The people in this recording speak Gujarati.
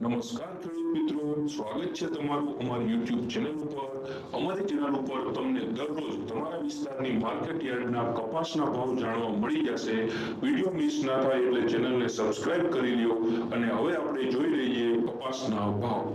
નમસ્કાર ખેડૂત મિત્રો, સ્વાગત છે તમારું અમારી YouTube ચેનલ ઉપર। અમારી ચેનલ ઉપર તમને દરરોજ તમારા વિસ્તારની માર્કેટ યાર્ડના કપાસના ભાવ જાણવા મળી જશે। વિડિયો મિસ ના થાય એટલે ચેનલને સબસ્ક્રાઇબ કરી લ્યો। અને હવે આપણે જોઈ લઈએ કપાસના ભાવ।